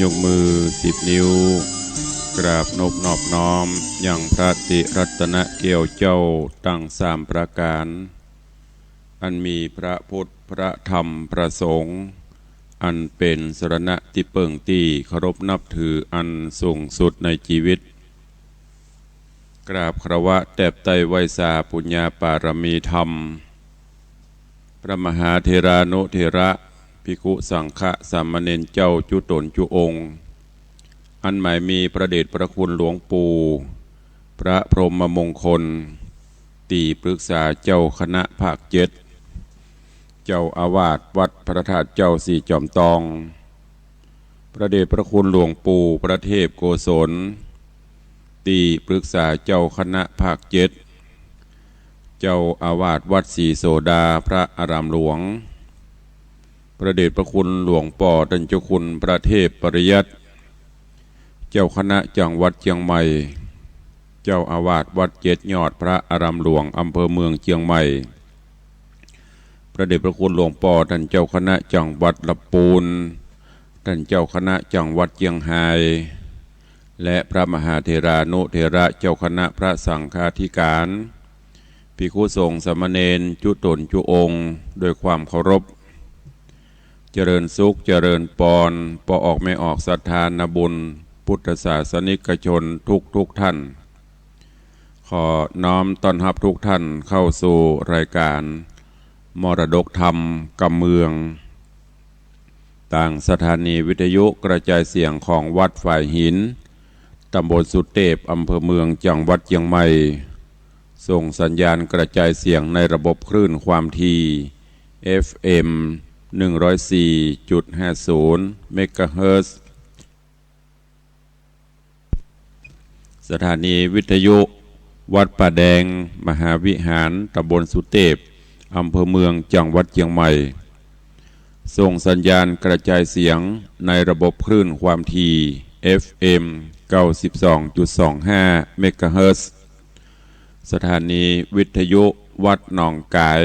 ยกมือ10 นิ้วกราบนบนอบน้อมอย่างพระติรัตนเกี่ยวเจ้าตั้ง3 ประการอันมีพระพุทธพระธรรมพระสงฆ์อันเป็นสรณะที่เปิ่งตีเคารพนับถืออันสูงสุดในชีวิตกราบคารวะแตบไตรไวยสาปุญญาปารมีธรรมพระมหาเถรานุเถระภิกขุสังฆสามเณรเจ้าจุตนจุองค์อันหมายมีพระเดชพระคุณหลวงปู่พระพรหมมงคลตีปรึกษาเจ้าคณะภาค7เจ้าอาวาสวัดพระธาตุเจ้าสี่จอมตองพระเดชพระคุณหลวงปู่พระเทพโกศลตีปรึกษาเจ้าคณะภาค7เจ้าอาวาสวัดศรีโสดาพระอารามหลวงพระเดชพระคุณหลวงป่อท่านเจ้าคุณพระเทพปริยัติเจ้าคณะจังหวัดเชียงใหม่เจ้าอาวาสวัด7 ยอดพระอารามหลวงอำเภอเมืองเชียงใหม่พระเดชพระคุณหลวงป่อท่านเจ้าคณะจังหวัดลำพูนท่านเจ้าคณะจังหวัดเชียงรายและพระมหาเถรานุเถระเจ้าคณะพระสังฆาธิการภิกขุสงฆ์สามเณรจุตนจุองค์ด้วยความเคารพเจริญสุขเจริญปอนปออกไม่ออกศรัทธานบุญพุทธศาสนิกชนทุกท่านขอน้อมต้อนรับทุกท่านเข้าสู่รายการมรดกธรรมกำเมืองต่างสถานีวิทยุกระจายเสียงของวัดฝ่ายหินตำบลสุเทพอำเภอเมืองจังหวัดเชียงใหม่ส่งสัญญาณกระจายเสียงในระบบคลื่นความถี่ FM 104.50 เมกะเฮิรตซ์สถานีวิทยุวัดป่าแดงมหาวิหารตำบลสุเทพอำเภอเมืองจังหวัดเชียงใหม่ส่งสัญญาณกระจายเสียงในระบบคลื่นความถี่ FM 92.25 เมกะเฮิรตซ์สถานีวิทยุวัดหนองกาย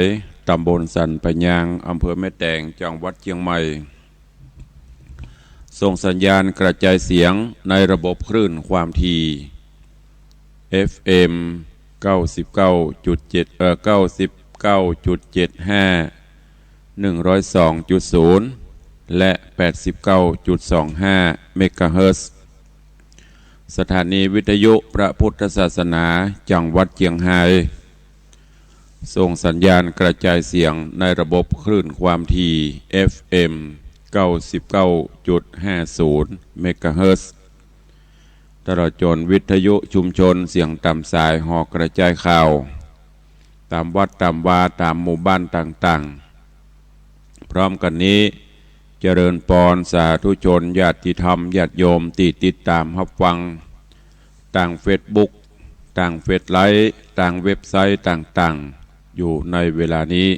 ตำบลสันปะยางอำเภอแม่แตงจังหวัดเชียงใหม่ส่งสัญญาณกระจายเสียงในระบบคลื่นความถี่ FM 99.7 102.0 และ 89.25 เมกะเฮิรตซ์สถานีวิทยุพระพุทธศาสนาจังหวัดเชียงรายส่งสัญญาณกระจายเสียงในระบบคลื่นความถี่ FM 99.50 เมกะเฮิรตซ์ตลอดจนวิทยุชุมชนเสียงตามสายหอกระจายข่าวตามวัดตามวาตามหมู่บ้านต่างๆพร้อมกันนี้เจริญปอนสาธุชนญาติธรรมญาติโยมที่ติดตามรับฟังต่างเฟซบุ๊กต่างเฟซไลฟ์ต่างเว็บไซต์ต่างๆอยู่ในเวลานี้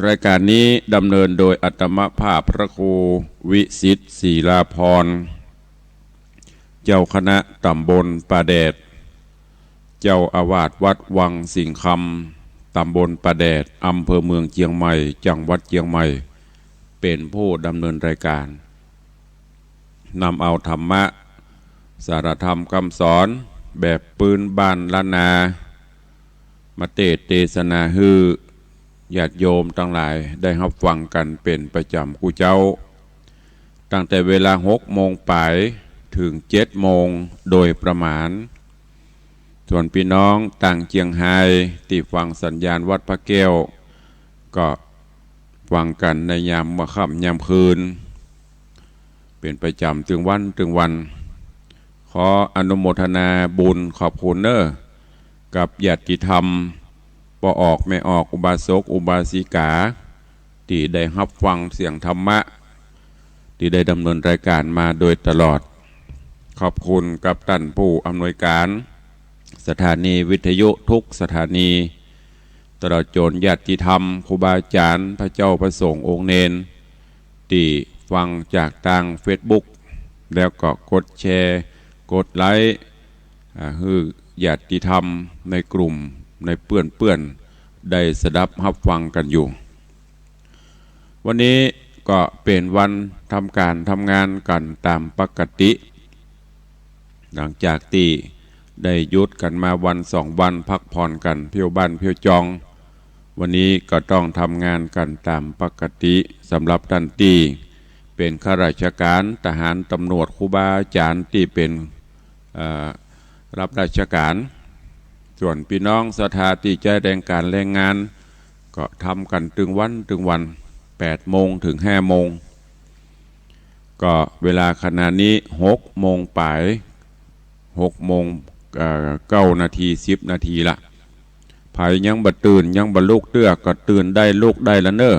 รายการนี้ดำเนินโดยอัตมภาพพระครูวิสิทธิ์ศรีลาภรณ์เจ้าคณะตำบลป่าแดดเจ้าอาวาสวัดวังสิงห์คำตำบลป่าแดดอำเภอเมืองเชียงใหม่จังหวัดเชียงใหม่เป็นผู้ดำเนินรายการนำเอาธรรมะสารธรรมคำสอนแบบปืนบ้านล้านนามาเทศนาฮือญาติโยมทั้งหลายได้รับฟังกันเป็นประจำกูเจ้าตั้งแต่เวลา6 โมงป่ายถึง7 โมงโดยประมาณส่วนพี่น้องต่างเชียงรายที่ฟังสัญญาณวัดพระแก้วก็ฟังกันในยามมื้อค่ำยามคืนเป็นประจำถึงวันขออนุโมทนาบุญขอบคุณกับญาติธรรมปออกไม่ออกอุบาสกอุบาสิกาที่ได้รับฟังเสียงธรรมะที่ได้ดำเนินรายการมาโดยตลอดขอบคุณกับท่านผู้อำนวยการสถานีวิทยุทุกสถานีตลอดจนญาติธรรมครูบาอาจารย์พระเจ้าพระสงฆ์องค์เนรที่ฟังจากทางเฟซบุ๊กแล้วก็กดแชร์กดไลค์ให้ญาติธรรมในกลุ่มในเพื่อนได้สดับรับฟังกันอยู่วันนี้ ก็เป็นวันทำการทำงานกันตามปกติหลังจากที่ได้หยุดกันมาวัน2 วันพักผ่อนกันเที่ยวบ้านเที่ยวจองวันนี้ก็ต้องทำงานกันตามปกติสำหรับท่านที่เป็นข้าราชการทหารตำรวจครูบาอาจารย์ที่เป็นรับราชการส่วนพี่น้องศรัทธาที่ใจแรงการแรงงานก็ทำกันถึงวัน8 โมงถึง5 โมงก็เวลาขณะนี้6 โมงปลาย6 โมง9 นาที10 นาทีละไผยังบ่ตื่นยังบ่ลุกเตื้อก็ตื่นได้ลุกได้ละเน้อ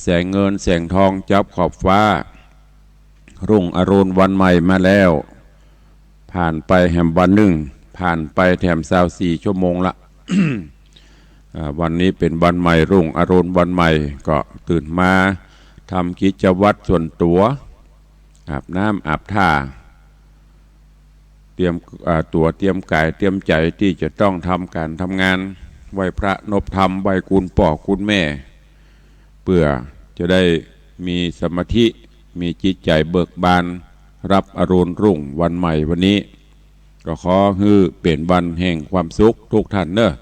แสงเงินแสงทองจับขอบฟ้ารุ่งอรุณวันใหม่มาแล้วผ่านไปแหมวันหนึ่งผ่านไปแถม24 ชั่วโมงละ วันนี้เป็นวันใหม่รุ่งอรุณวันใหม่ก็ตื่นมาทำกิจวัตรส่วนตัวอาบน้ำอาบท่าเตรียมตัวเตรียมกายเตรียมใจที่จะต้องทำการทำงานไหว้พระนบธรรมไหว้คุณพ่อคุณแม่เพื่อจะได้มีสมาธิมีจิตใจเบิกบานรับอรุณรุ่งวันใหม่วันนี้ก็ขอให้เป็นวันแห่งความสุขทุกท่านเนอะ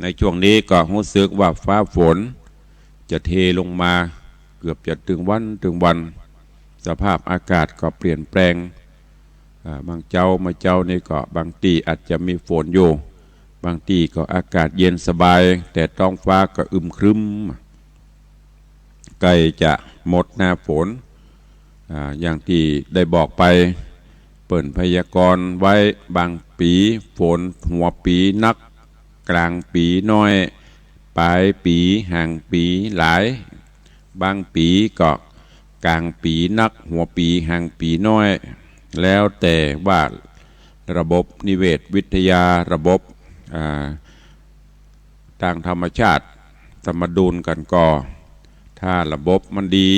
ในช่วงนี้ก็รู้สึกว่าฟ้าฝนจะเทลงมาเกือบจะถึงวันสภาพอากาศก็เปลี่ยนแปลงบางเจ้านี่ก็บางทีอาจจะมีฝนอยู่บางทีก็อากาศเย็นสบายแต่ท้องฟ้าก็อึมครึ้มใกล้จะหมดหน้าฝนอย่างที่ได้บอกไปเปิ่นพยากรณ์ไว้บางปีฝนหัวปีนักกลางปีน้อยปลายปีห่างปีหลายบางปีก็กลางปีนักหัวปีห่างปีน้อยแล้วแต่ว่าระบบนิเวศวิทยาระบบทางธรรมชาติสมดุลกันก่อถ้าระบบมันดี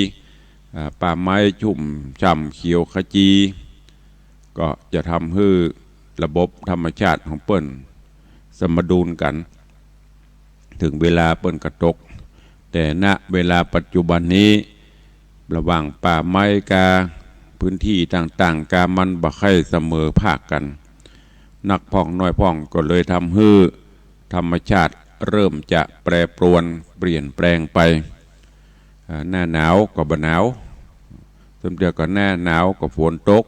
ป่าไม้ชุ่มฉ่ำเขียวขจีก็จะทำให้ระบบธรรมชาติของเปิ้นสมดุลกันถึงเวลาเปิ้นกระตกแต่ณเวลาปัจจุบันนี้ระหว่างป่าไม้กาพื้นที่ต่างๆกามันบ่ค่อยเสมอภาคกันนักพ่องน้อยพ่องก็เลยทำให้ธรรมชาติเริ่มจะแปรปรวนเปลี่ยนแปลงไปหน้าหนาวก็บ่หนาวสมเด็จก็หน้าหนาวก็ฝนตก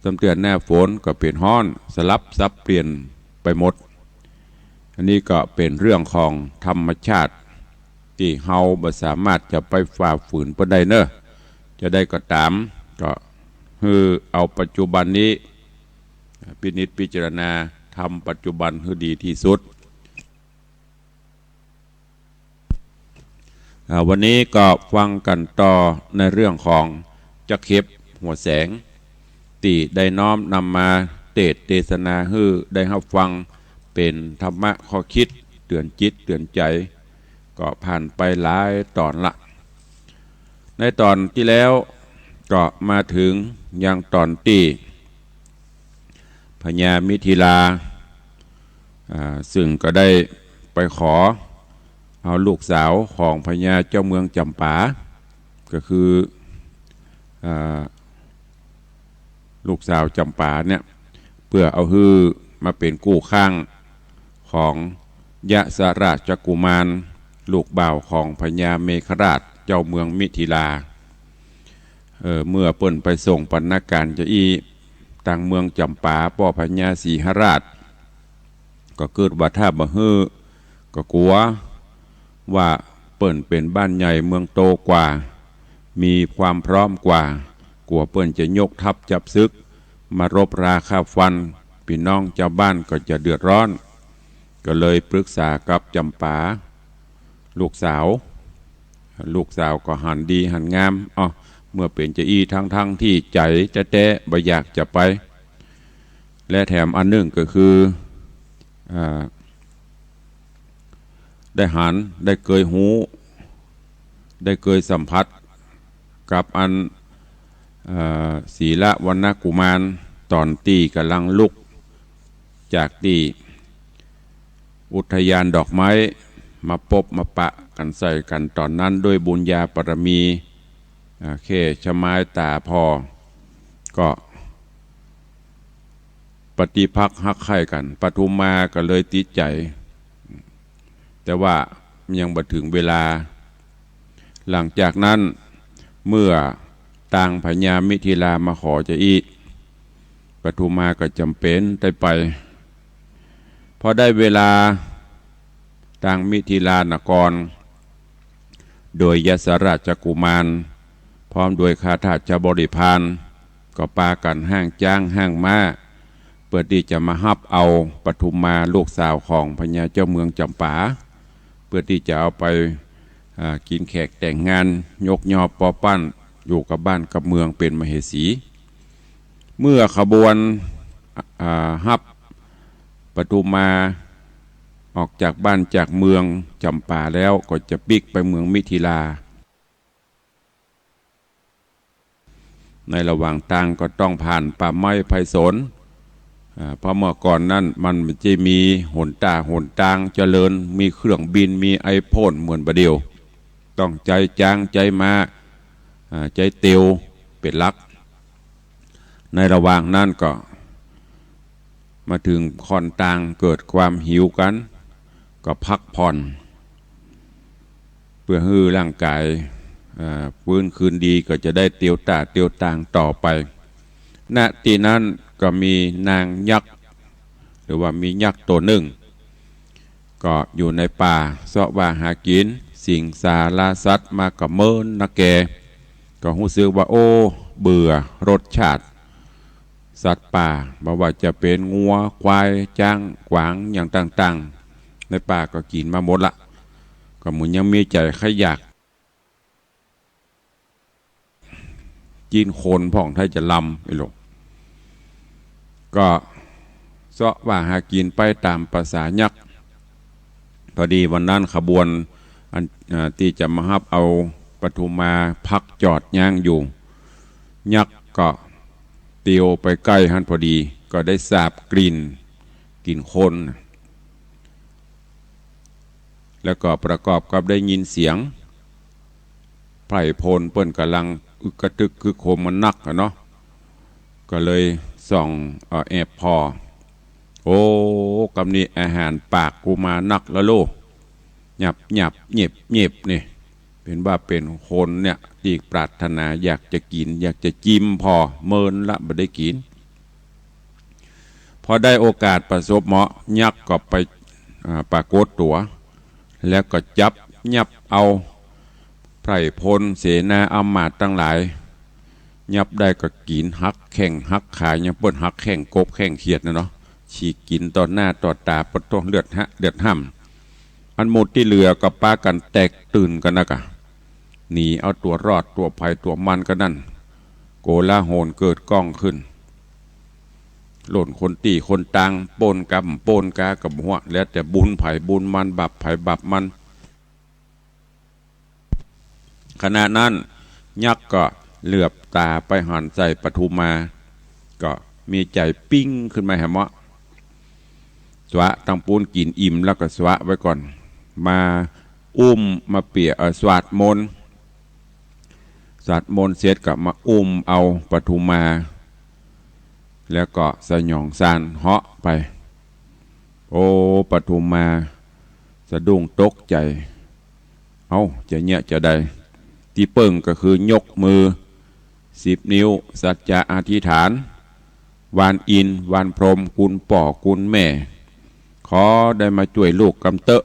สมเด็จหน้าฝนก็เปลี่ยนร้อนสลับซับเปลี่ยนไปหมดอันนี้ก็เป็นเรื่องของธรรมชาติที่เฮาบ่สามารถจะไปฝ่าฝืนเพิ่นได้เนอะจะได้ก็ตามก็คือเอาปัจจุบันนี้พินิจพิจารณาทำปัจจุบันให้ดีที่สุดวันนี้ก็ฟังกันต่อในเรื่องของจักเข็บหัวแสงที่ได้น้อมนำมาเทศนาให้ได้รับฟังเป็นธรรมะข้อคิดเตือนจิตเตือนใจก็ผ่านไปหลายตอนละในตอนที่แล้วก็มาถึงยังตอนที่พญามิถิลาซึ่งก็ได้ไปขอเอาลูกสาวของพญาเจ้าเมืองจำปาก็คือลูกสาวจำปาเนี่ยเพื่อเอาฮื้อมาเป็นกู้ข้างของยะสราชกุมารลูกบ่าวของพญาเมฆราชเจ้าเมืองมิถิลาเมื่อเปิ้นไปส่งปรรณการจะอีต่างเมืองจำปาป่อพญาสีหราชก็เกิดว่าถ้าบ่ฮื้อก็กลัวว่าเปิ้นเป็นบ้านใหญ่เมืองโตกว่ามีความพร้อมกว่ากลัวเปิ้นจะยกทัพจับศึกมารบราฆ่าฟันพี่น้องชาวบ้านก็จะเดือดร้อนก็เลยปรึกษากับจำปาลูกสาวก็หันดีหันงามเมื่อเป็นจะอีทั้งที่ใจจะแต้บ่อยากจะไปและแถมอันหนึ่งก็คือได้หันได้เคยหูได้เคยสัมผัสกับอันศีละวรรณกุมารตอนตีกำลังลุกจากตีอุทยานดอกไม้มาพบมาปะ กันใส่กันตอนนั้นด้วยบุญญาปรมีแค่ชะไม้ตาพอก็ปฏิภักษ์ฮักไข่กันปทุมมาก็เลยติดใจแต่ว่ายังบ่ถึงเวลาหลังจากนั้นเมื่อต่างพญามิถิลามาขอจะอีปทุมมาก็จำเป็นได้ไปพอได้เวลาต่างมิถิลานครโดยยศราชกุมารพร้อมโดยข้าทาสบริพารก็ปากันห้างจ้างห้างม้าเพื่อที่จะมาฮับเอาปทุมมาลูกสาวของพญาเจ้าเมืองจำปาเพื่อที่จะเอาไปกินแขกแต่งงานยกยอปอปั้นอยู่กับบ้านกับเมืองเป็นมเหสี เมื่อขบวนฮับปทุมมาออกจากบ้านจากเมืองจำปาแล้วก็จะปิกไปเมืองมิถิลาในระหว่างทางก็ต้องผ่านป่าไม้ไผ่สนเพราะเมื่อก่อนนั้นมันจะมีหนทางเจริญมีเครื่องบินมีไอพ่นเหมือนประเดียวต้องใจจางใจมาใจเตียวเป็นหลักในระหว่างนั้นก็มาถึงคอนตางเกิดความหิวกันก็พักผ่อนเพื่อให้ร่างกายฟื้นคืนดีก็จะได้เตียวตางต่อไปณที่นั้นก็มีนางยักษ์หรือว่ามียักษ์ตัวหนึ่งก็อยู่ในป่าเสาะว่าหากินสิงสาราสัตว์มากับเมินนักแกก็รู้สึกว่าโอ้เบื่อรสชาติสัตว์ป่าบอกว่าจะเป็นงัวควายจ้างกวางอย่างต่างๆในป่าก็กินมาหมดละก็มันยังมีใจขยักกินโคนพ่องถ้าจะลำไอ้หลงก็เสาะว่าหากินไปตามภาษายักษ์พอดีวันนั้นขบวนที่จะมาฮับเอาปทุมมาพักจอดย่างอยู่ยักษ์ก็เตียวไปใกล้ฮันพอดีก็ได้สาบกลิ่นคนแล้วก็ประกอบกับได้ยินเสียงไพร่พลเปิ้นกำลังอึกกระตึกคือโคมมันนักเนาะก็เลยส่องแอบพอโอ้กำนี้อาหารปากกูมานักแล้วโลหยับเงียบนี่เป็นว่าเป็นคนเนี่ยที่ปรารถนาอยากจะกินอยากจะจิ้มพอเมินละไม่ได้กินพอได้โอกาสประสบเหมาะยักษ์ก็ไปปรากฏตัวแล้วก็จับยับเอาไพร่พลเสนาอำมาตย์ทั้งหลายยับได้ก็กินหักแข่งหักขายยังเปิ้นหักแข่งกบแข่งเขียดนะเนาะฉีกกินต่อหน้าต่อตาปะท้องเลือดห้ำอันหมดที่เหลือก็ป้ากันแตกตื่นกันนะกะหนีเอาตัวรอดตัวภัยตัวมันกันนั่นโกลาโหลเกิดก้องขึ้นหล่นคนตีคนตังปนกำปนกากับหัวแล้วแต่บุญไผ่บุญมันบับไผ่บับมันขณะนั้นยักษ์ก็เหลือบตาไปหันใส่ปทุมมาก็มีใจปิ้งขึ้นมาแหมะสวะตังปูนกินอิ่มแล้วก็สวะไว้ก่อนมาอุ้มมาเปียสวดมนต์เสร็จกับมาอุ้มเอาปทุมมาแล้วก็สยองซานเหาะไปโอ้ปทุมมาสะดุ้งตกใจเอาจะเนี่ยจะได้ที่เปิ่งก็คือยกมือ10 นิ้วสัจจะอธิษฐานวานอินวานพรหมกุลป่อกุลแม่ขอได้มาช่วยลูกกำเตอะ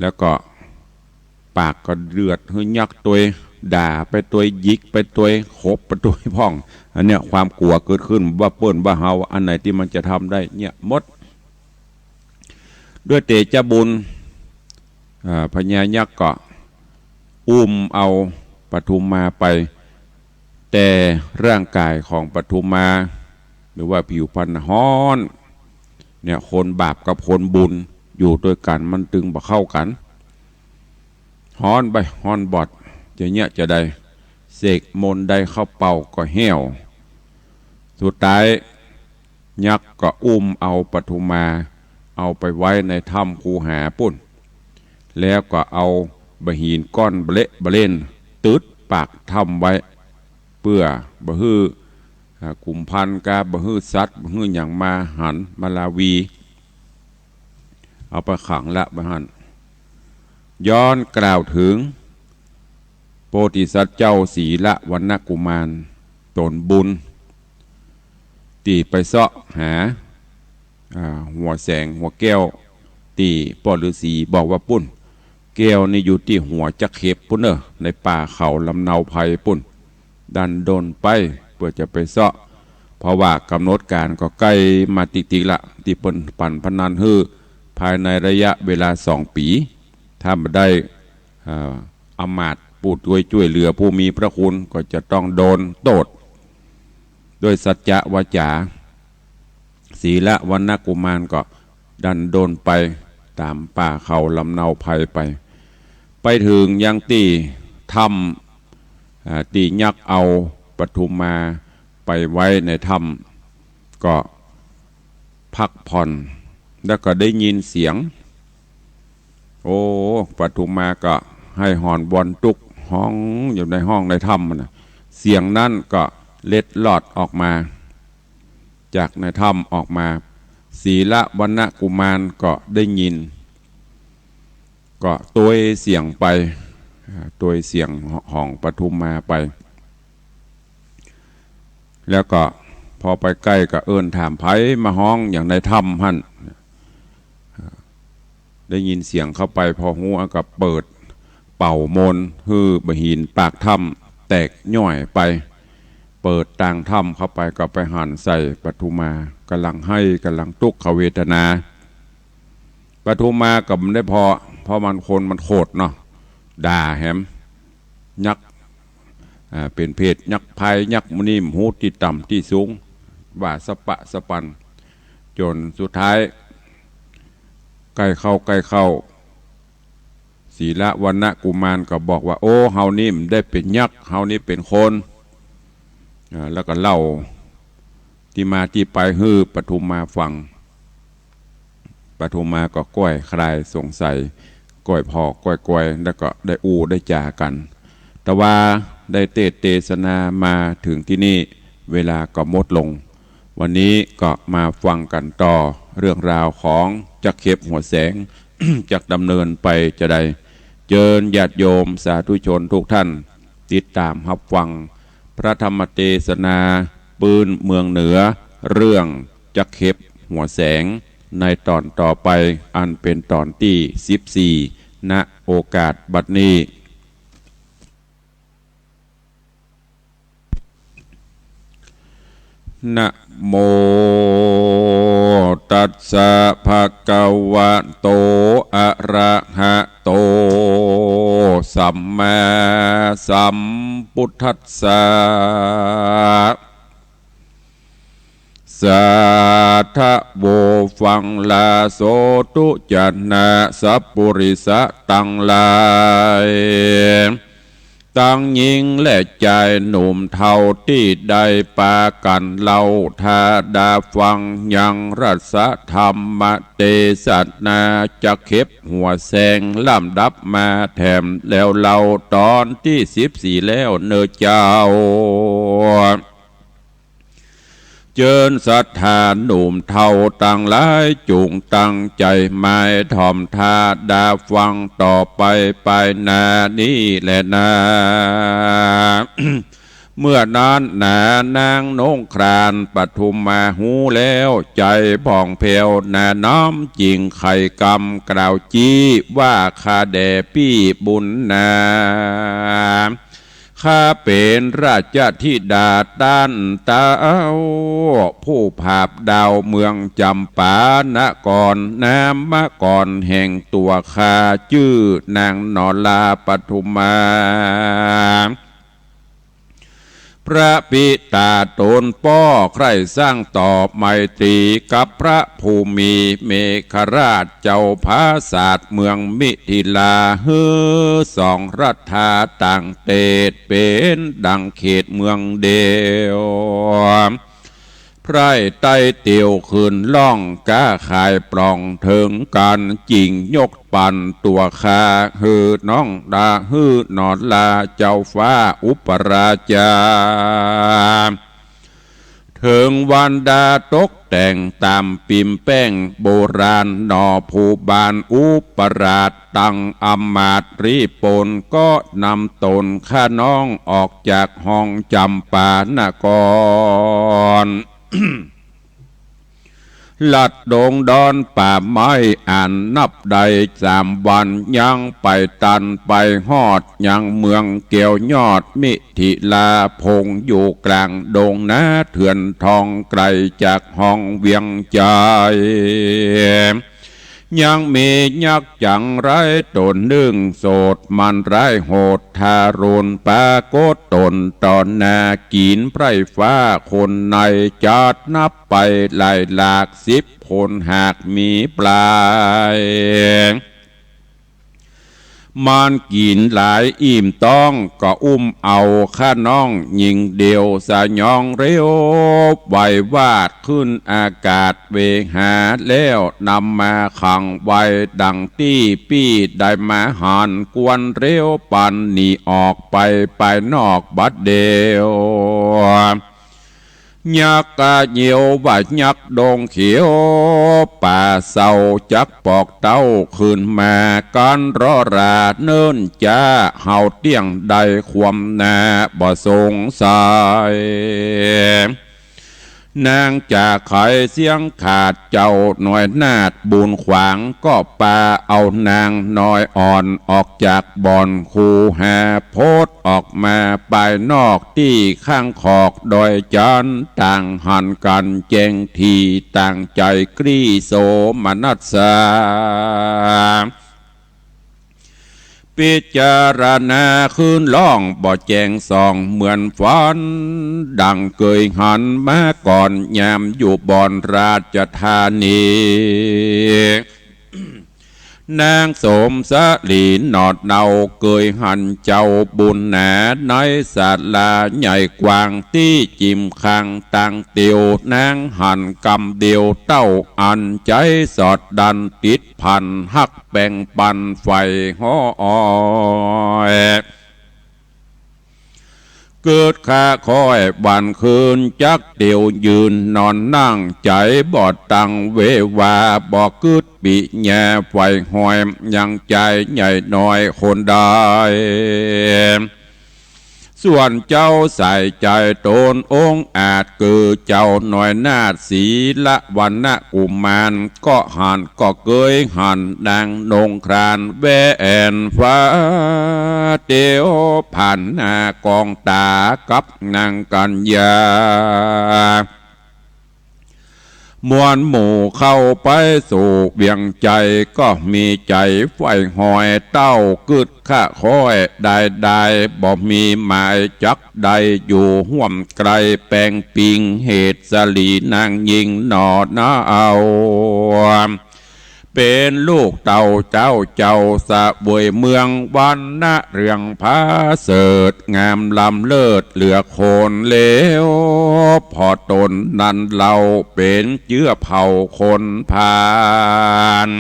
แล้วก็ปากก็เลือดหึยักตัวด่าไปตัวยิกไปตัวขบไปตัวพ่องอันเนี้ยความกลัวเกิดขึ้นว่าเปิ้นว่าเฮาอันไหนที่มันจะทำได้เนี่ยมดด้วยเตจบุญพญายักษ์ก็อุ้มเอาปทุมมาไปแต่ร่างกายของปทุมมาหรือว่าผิวพรรณฮ้อนเนี่ยคนบาปกับคนบุญอยู่ด้วยกันมันตึงบ่เข้ากันฮ้อนไปฮ้อนบอดจะเนี่ยจะได้เสกมนต์ได้เข้าเป่าก็แห้วสุดท้ายยักษ์ก็อุ้มเอาปทุมมาเอาไปไว้ในถ้ำคูหาปุ่น แล้วก็เอาบะหินก้อนบะเล่นตืดปากทำไว้เพื่อบะฮื้อกลุ่มพันกาบะฮื้อสัตว์บะฮื้ออย่างมาหันมาลาวีเอาไปขังละบะหันย้อนกล่าวถึงโพธิสัตว์เจ้าศีละวรรณกุมารตนบุญตีไปเสาะหาหัวแสงหัวแก้วตีปอดฤาษีบอกว่าปุ้นแก้วนี่อยู่ที่หัวจักเข็บปุ้นในป่าเขาลำเนาไผ่ปุ้นดันโดนไปเพื่อจะไปเสาะเพราะว่ากำหนดการก็ใกล้มาติละที่ปนปั่นพนันฮือภายในระยะเวลา2 ปีถ้าไม่ได้อมาตย์ปูดด้วยช่วยเหลือผู้มีพระคุณก็จะต้องโดนโทษด้วยสัจจะวาจาศีละวรรณกุมารก็ดันโดนไปตามป่าเขาลำเนาไผ่ไปถึงยังตีถ้ำตียักเอาปฐุมมาไปไว้ในถ้ำก็พักผ่อนแล้วก็ได้ยินเสียงโอ้ปฐุมมาก็ให้หอนบอลตุกห้องอยู่ในห้องในถ้ำนะเสียงนั้นก็เล็ดลอดออกมาจากในถ้ำออกมาศีละวรรณกุมารก็ได้ยินก็ตัวเสียงไปตัวเสียงห้องปฐุมมาไปแล้วก็พอไปใกล้ก็เอิ้นถามไผมาห้องอย่างในถ้ำหั่นได้ยินเสียงเข้าไปพอหัวกับเปิดเป่ามนฮือบหินปากถ้ำแตกย่อยไปเปิดต่างถ้ำเข้าไปก็ไปหันใส่ปฐุมากำลังให้กำลังทุกขเวทนาปฐุมากับมันได้พอมันคนมันโคตรเนาะด่าแหมยักเป็นเพศยักภัยยักมุนีมหูที่ต่ำที่สูงว่าสปะสปันจนสุดท้ายใกล้เข้าศีละวรรณกุมารก็บอกว่าโอ้เฮานี่มได้เป็นยักษ์เฮานี่เป็นคนแล้วก็เล่าที่มาที่ไปฮือปฐุมมาฟังปฐุมมาก็ก้อยคลายสงสัยก้อยพอก้อยแล้วก็ได้ได้จากันแต่ว่าได้เทศนามาถึงที่นี่เวลาก็หมดลงวันนี้ก็มาฟังกันต่อเรื่องราวของจักเข็บหัวแสง จักดำเนินไปจะได้เจิญญาติโยมสาธุชนทุกท่านติดตามรับฟังพระธรรมเทศนาปืนเมืองเหนือเรื่องจักเข็บหัวแสงในตอนต่อไปอันเป็นตอนที่14ณโอกาสบัดนี้นะโมตัสสะภะคะวะโตอะระหะโตสัมมาสัมพุทธัสสะสาธะโวฟังลาโสตุจันนะสัพปุริสะตังลายตั้งหญิงและชายหนุ่มเท่าที่ได้ปากันเล่าทาดาฟังยังรัศธรรมเตสัตนาจะเข็บหัวแสงลำดับมาแถมแล้วเล่าตอนที่14แล้วเนอเจ้าเจิญศรัทธาหนุ่มเท่าตั้งหลายจุงตั้งใจหมายถ่อมทาดาฟังต่อไปนานี้แหละนา เมื่อนั้นนานางนงครานปฐุมมาหูแล้วใจผ่องเพลวนาน้อมจริงไข่กำกล่าวจี้ว่าข้าแด่พี่บุญนาข้าเป็นราชธิดาด้านเต้าผู้ภาพดาวเมืองจำปานครน้ำมะก่อนแห่งตัวข้าชื่อนางนลาปฐุมมาพระปิตาตนป้อใครสร้างตอบไมตรีกับพระภูมิเมฆราชเจ้าภาศาสตร์เมืองมิถิลาฮือสองรัฐาต่างเตดเป็นดังเขตเมืองเดียว ไพร่ไต้เตียวคืนล่องก้าขายปล่องเถิงการจิงยกปั่นตัวคาฮือน้องดาฮือนอดลาเจ้าฟ้าอุปราชาเถิงวันดาตกแต่งตามปิมแป้งโบราณนอผู้บานอุปราชตั้งอำมาตย์รีปนก็นำตนข้าน้องออกจากห้องจำปานกร ลัดดงดอนป่าไม้อ่านนับใด3 วันยังไปตันไปฮอดยังเมืองเกี่ยวยอดมิถิลาพงอยู่กลางดงนาเถื่อนทองไกลจากห้องเวียงใจยังมียักษ์จังไรตนนึ่งโสดมันไรโหดทารุณปาโกตนตอนนากินไพรฟ้าคนในจัดนับไปหลาก10 คนหากมีปลายมันกินหลายอิ่มต้องก็อุ้มเอาข้าน้องยิงเดียวสะยองเร็วไหววาดขึ้นอากาศเวหาแล้วนำมาขังไว้ดังตี้ปี้ได้มาหันกวนเร็วปันหนีออกไปนอกบัดเดียวยักษ์เหนียวว่ายักษ์ดงเขียวป่าเศร้าจักปอกเต้าขึ้นมากันรอราเนิ่นจ้าเฮาเตี้ยงใดความนาบ่สงสัยนางจากไขเสียงขาดเจ้าหน่อยนาดบุญขวางก็ปาเอานางน้อยอ่อนออกจากบ่อนคูหาโพดออกมาไปนอกที่ข้างขอกโดยจันต่างหันกันแจงทีต่างใจกรีโสมนัสสาพิจารณาคืนล่องบ่แจงส่องเหมือนฝันดังเคยหันมาก่อนยามอยู่บ่อนราชธานีนางสมสลีนอดเนาเคยหันเจ้าบุญหนาในศาลาใหญ่กว้างที่จิมขังตังเตียวนางหันกำเดียวเต้าอันใจสอดดันติดพันหักแบ่งปันไฟห่ออ้อยเกิดข้าคอยบันคืนจักเดียวยืนนอนนั่งใจบอดตังเววาบอกกึดปีแง่ไฟหอยยังใจใหญ่น้อยคนได้ส่วนเจ้าใส่ใจตนองค์อาจคือเจ้าหน่อยนาดศีละวันนะกุมารก็หันก็เกยหันดังนงครานแวนฟ้าเตียวผ่านหน้ากองตากับนางกัญญามวลหมู่เข้าไปสู่เวียงใจก็มีใจไฟหอยเต้ากึดข้าคอยได้บ่มีหมายจักใดอยู่ห่วมไกลแปลงปิงเหตุสลีนางยิงหนอนาเอาเป็นลูกเต่าเจ้าสะบวยเมืองวันนะเรืองพาเสดงามลำเลิศเหลือโคนเลวพอตนนั้นเราเป็นเชื้อเผ่าคนพาน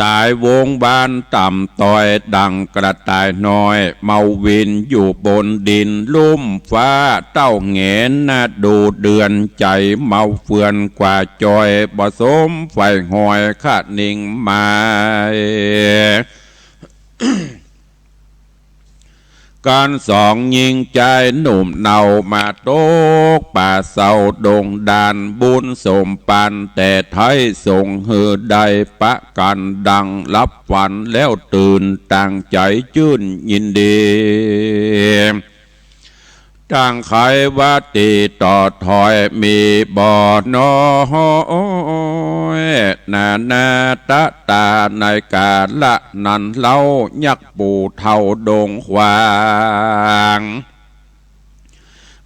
สายวงบานต่ำต่อยดังกระต่ายน้อยเมาวินอยู่บนดินลุ่มฟ้าเต้าแงนน่าดูเดือนใจเมาเฟือนกว่าจอยบ่สมไฟหอยข้านิ่งมา การสองยิงใจหนุ่มเนามาโตกป่าเศร้าดงดานบุญสมปันแต่ไทยส่งเฮือใดปะกันดังรับฝันแล้วตื่นตั้งใจชื่นยินดีตั้งไขวัดตีต่อถอยมีบ่อน้อยนาตะตาในกาละนันเล่ายักปูเท่าดงควาง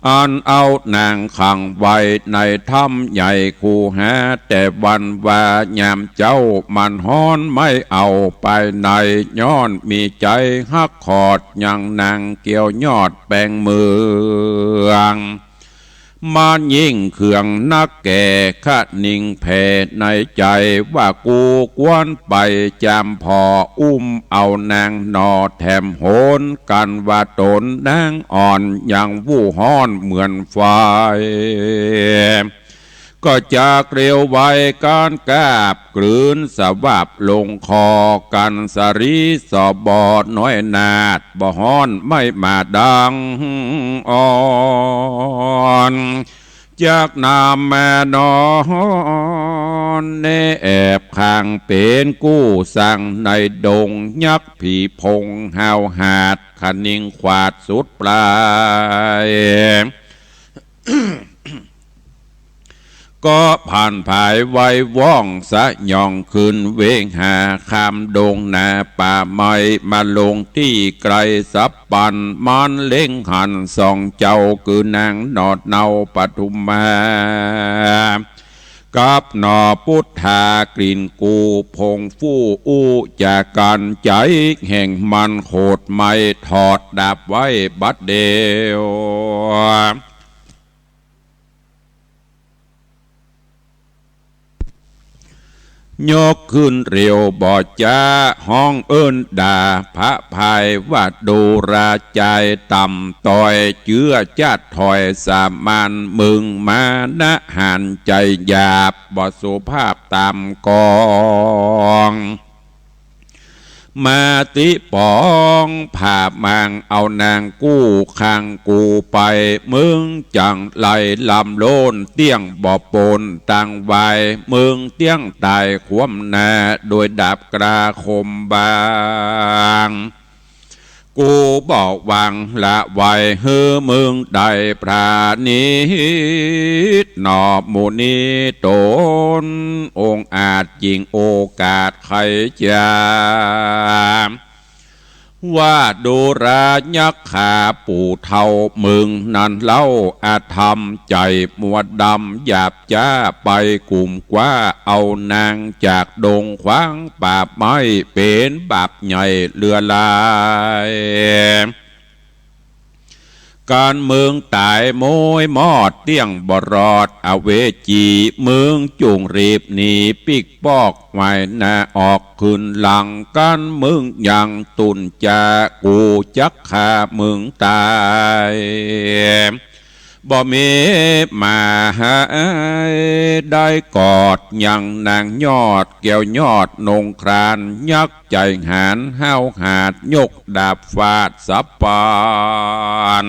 อันเอานางขังไว้ในถ้ำใหญ่คูหาแต่วันว่ายามเจ้ามันฮ้อนไม่เอาไปในย้อนมีใจฮักขอดยังนางเกี่ยวยอดแปลงเมือง มายิ่งเขื่องนักแก่ขะนิ่งแผ่ในใจว่ากูกวนไปจำพออุ้มเอานางนอแถมโหนกันว่าตนนางอ่อนอย่างวู่ฮ้อนเหมือนไฟก็จากเร็วไวการกาบกลืนสวับลงคอกันสรีสอบอดน้อยนาดบ่ฮ้อนไม่มาดังอ่อนจากนามแม่นอนเนแอบข้างเป็นกู้สั่งในดงยักษ์ผีพงหาวหาดขนิ่งขวาดสุดปลายก็ผ่านภายไว้ว่องสะย่องขึ้นเวงหาคำดงนาป่าไม้มาลงที่ไกลสับปันมันเล่งหันส่องเจ้าคือนางนอดเนาปทุมมากับหนอพุทธากลิ่นกูพงฟู่อู้จากกันใจแห่งมันโคดไม่ถอดดาบไว้บัดเดียวยกขึ้นเร็วบ่จ้าห้องเอิ้นด่าพระภายว่าดูราใจต่ำต่อยเจื้อจัดถอยสามานมึงมานะหันใจหยาบบ่สุภาพตามกองมาติปองผาบมังเอานางกู้ข้างกูไปมึงจังไหลลำโลนเตี้ยงบ่ปนตังไวมึงเตี้ยงตายขวมนาโดยดาบกราคมบางกูบอกวังละไว้เฮือมึงได้พระนิดหนอบมูนีตนองอาจยิงโอกาสใครจะว่าดูรายักษ์ขาปู่เท่ามึงนั่นเล่าอาธรรมใจมวดดำหยาบจ้าไปกลุ่มกว่าเอานางจากดงขวางบาปไม่เป็นบาปใหญ่เลือลายการเมืองตายโมยมอดเตี้ยงบรอดอเวจีเมืองจุงรีบหนีปิกปอกไว้นาออกขึ้นหลังกันเมืองยังตุนจากูจักขาเมืองตายบ่มีมาหาได้กอดยังนางยอดแก้วยอดนงครานยักใจหานห้าวหาดยกดาบฟาดสับปาน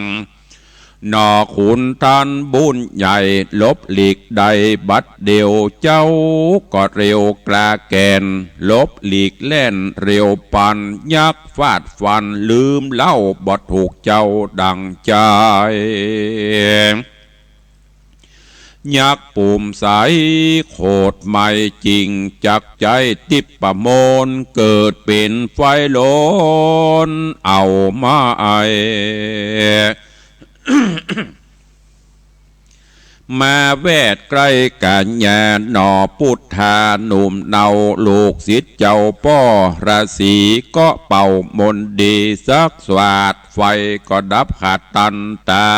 นอขุนทันบุญใหญ่ลบหลีกใดบัดเดียวเจ้าก็เร็วกลาแกนลบหลีกเล่นเร็วปันยักฟาดฟันลืมเล่าบ่ถูกเจ้าดังใจยักปุ่มใสโคดไม่จริงจักใจติบประโมนเกิดเป็นไฟโลนเอามามาแวดใกล้กันญาหนอพุทธาหนุ่มเนาลูกศิษย์เจ้าป้อราศีก็เป่ามนดีสักสวาดไฟก็ดับขาดตันตา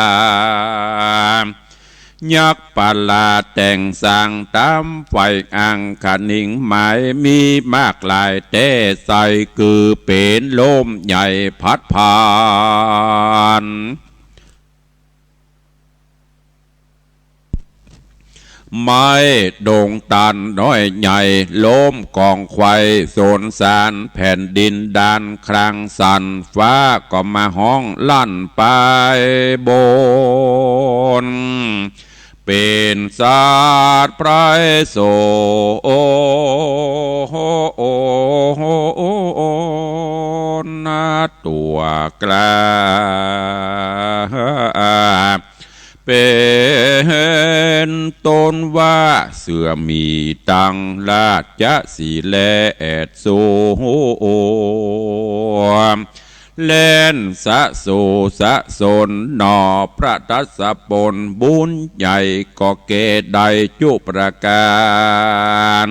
ยักษ์ปลาแต่งสร้างตามไฟอังคณิงหมายมีมากลายแต่ใส่คือเป็นลมใหญ่พัดผ่านไม้โด่งตันน้อยใหญ่ล้มกองไข่โซนสารแผ่นดินดานครางสั่นฟ้าก็มาห้องลั่นไปบนเป็นศาสตร์ไพรโสนาตัวกลาเป็นตนว่าเสื่อมีตังราชสีแลแอดโซเล่นสะโสสะสนนอพระทัศปนบุญใหญ่ก็เกดใดจุประการ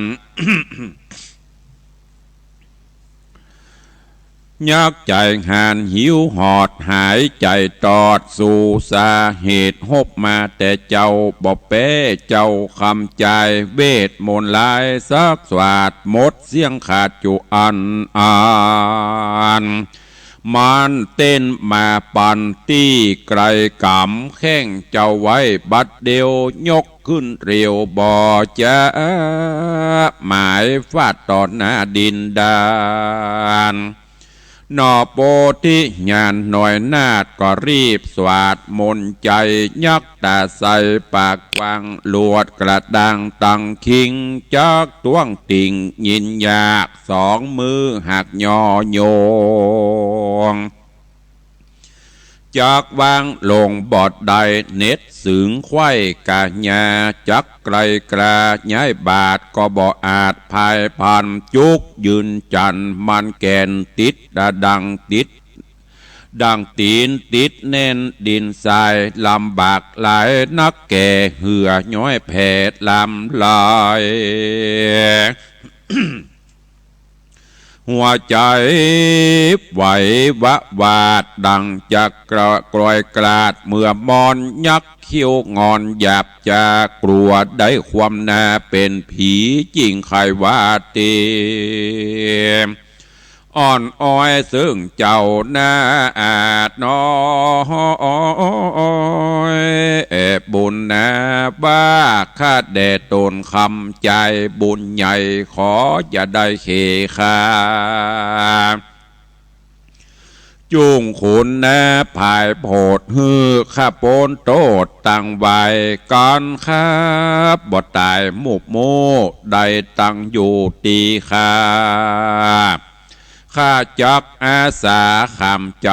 ยักใจหานหิวหอดหายใจตอดสู่สาเหตุหบมาแต่เจ้าบ่เป้เจ้าคำใจเวทมนต์ลายซักสวาดหมดเสียงขาดจุอันมันเต้นมาปันตี้ไกลกำแข้งเจ้าไว้บัดเดียวยกขึ้นเรียวบ่อจะหมายฟาดต่อหน้าดินดานนอโปธิญาณหน่อยนาดก็รีบสวาดมนต์ใจยักตาใส่ปากวังลวดกระดังตังคิงจักต้วงติ่งยินยากสองมือหักยอโยงจากวางลงบอดใดเน็ตสึงไข่กาญาจักไกลกราย้ายบาทก็บ่อาจภายพันจุกยืนจันมันแกนติดดังติดดังตีนติดแน่นดินทรายลำบากหลายนักแก่เหือย้อยแผดลำลายหัวใจไหววะวาดดังจะกรอยกราดเมื่อมอนยักเขี้ยวงอนหยาบจากกลัวได้ความนาเป็นผีจริงใครว่าเตอ่อนอ้อยซึ่งเจ้าหน้าอาจน้อยบุญนาบ้าข้าแด่ตนคำใจบุญใหญ่ขออย่าได้เขคาจุงขุนแนภายโพดฮือข้าโปนโตดตั้งไว้ก่อนครับบ่ตายมุบโมได้ตั้งอยู่ตีข้าจักอาสาขามใจ